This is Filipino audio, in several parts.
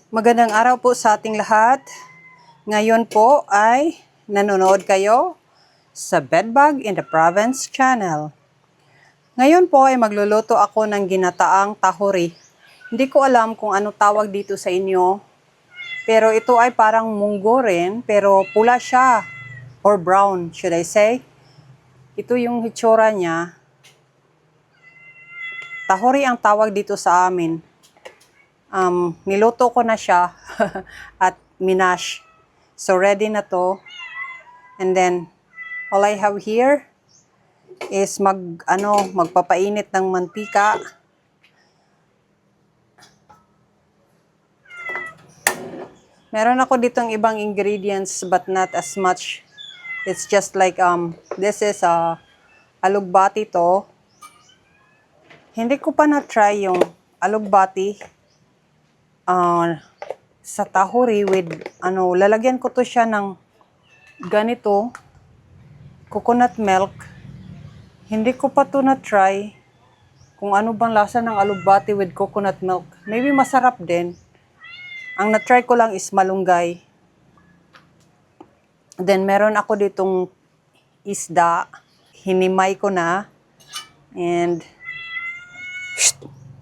Magandang araw po sa ating lahat. Ngayon po ay nanonood kayo sa Bedbug in the Province channel. Ngayon po ay magluluto ako ng ginataang tahori. Hindi ko alam kung ano tawag dito sa inyo, pero ito ay parang munggo rin, pero pula siya, or brown should I say. Ito yung hitsura niya. Tahori ang tawag dito sa amin. Niluto ko na siya at minash. So ready na to. And then all I have here is magpapainit ng mantika. Meron ako ditong ibang ingredients but not as much. It's just like this is alugbati to. Hindi ko pa na-try yung alugbati sa tahori with lalagyan ko to siya ng ganito, coconut milk. Hindi ko pa to na-try kung ano bang lasa ng alugbati with coconut milk. Maybe masarap din. Ang na-try ko lang is malunggay. Then meron ako ditong isda. Hinimay ko na. And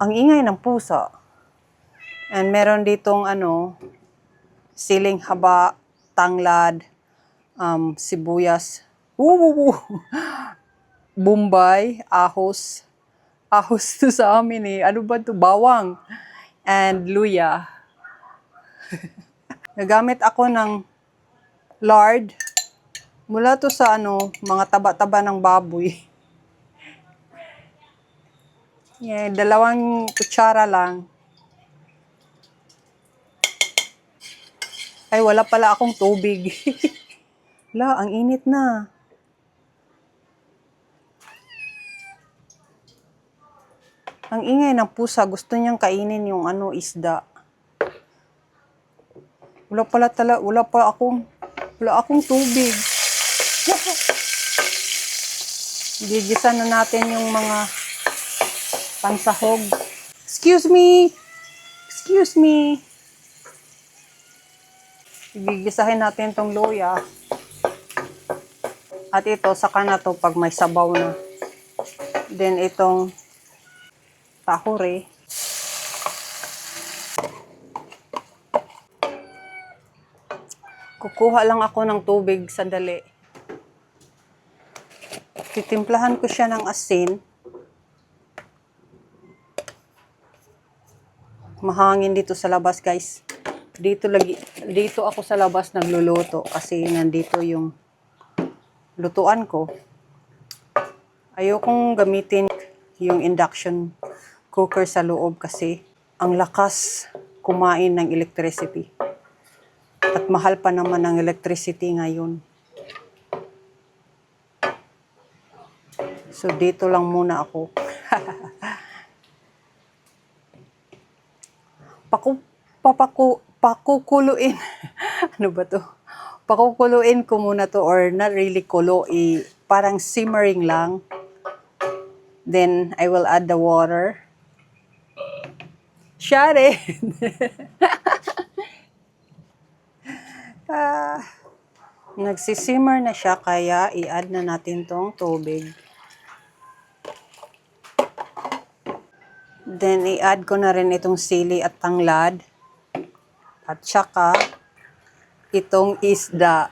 ang ingay ng pusa. And meron ditong siling haba, tanglad, sibuyas, Bombay, ahos. Ahos to sa amin eh. Ano ba to? Bawang. And luya. Nagamit ako ng lard. Mula to sa mga taba-taba ng baboy. Yeah, 2 kutsara lang. Ay, wala pala akong tubig. Wala, ang init na. Ang ingay ng pusa, gusto niyang kainin yung isda. Wala akong tubig. Gigisa na natin yung mga pansahog. Excuse me. Gigisahin natin tong luya. At ito, saka na to pag may sabaw na. Then itong tahori. Kukuha lang ako ng tubig sandali. Titimplahan ko siya ng asin. Mahangin dito sa labas, guys. Dito ako sa labas nagluluto kasi nandito yung lutuan ko. Ayokong gamitin yung induction cooker sa loob kasi ang lakas kumain ng electricity. At mahal pa naman ang electricity ngayon. So dito lang muna ako. Pakukuluin. Ano ba to? Pakukuluin ko muna to, or not really kulo, parang simmering lang. Then I will add the water. Share. Nagsisimmer na siya, kaya i-add na natin tong tubig. Then i-add ko na rin itong sili at tanglad. At saka itong isda.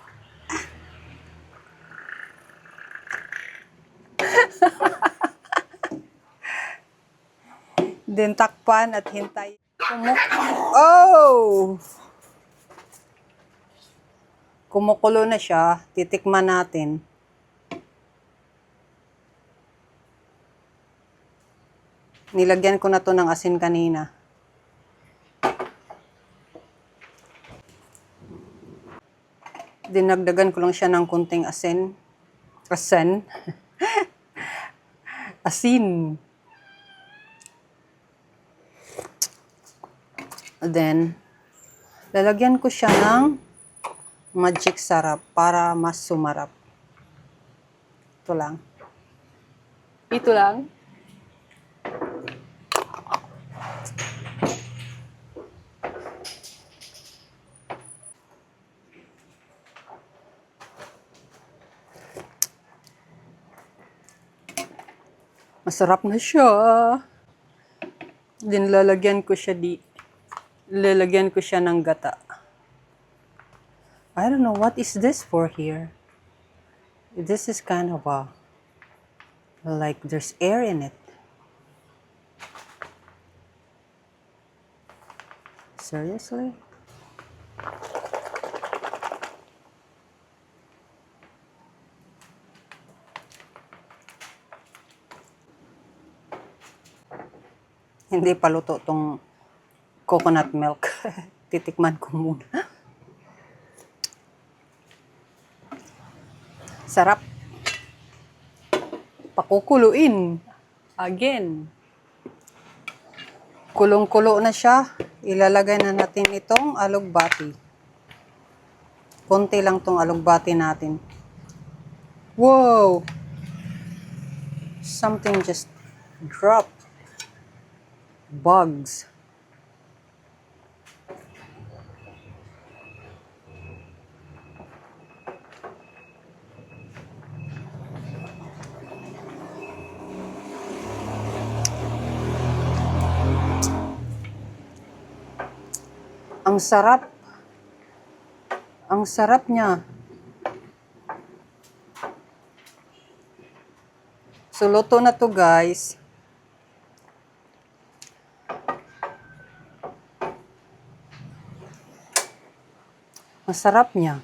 Then takpan at hintay. Kumukulo na siya. Titikman natin. Nilagyan ko na to ng asin kanina. Dinagdagan ko lang siya ng kunting asin. Asin. Then, lalagyan ko siya ng magic sarap para mas sumarap. Ito lang. Masarap na siya. Din lalagyan ko siya ng gata. I don't know what is this for here. This is kind of like there's air in it. Seriously? Hindi pa luto tong coconut milk. Titikman ko muna. Sarap. Pakukuluin. Again. Kulong-kulo na siya. Ilalagay na natin itong alugbati. Konti lang tong alugbati natin. Whoa! Something just dropped. Bugs. Ang sarap. Ang sarap niya. So, luto na to, guys. Masarap niya.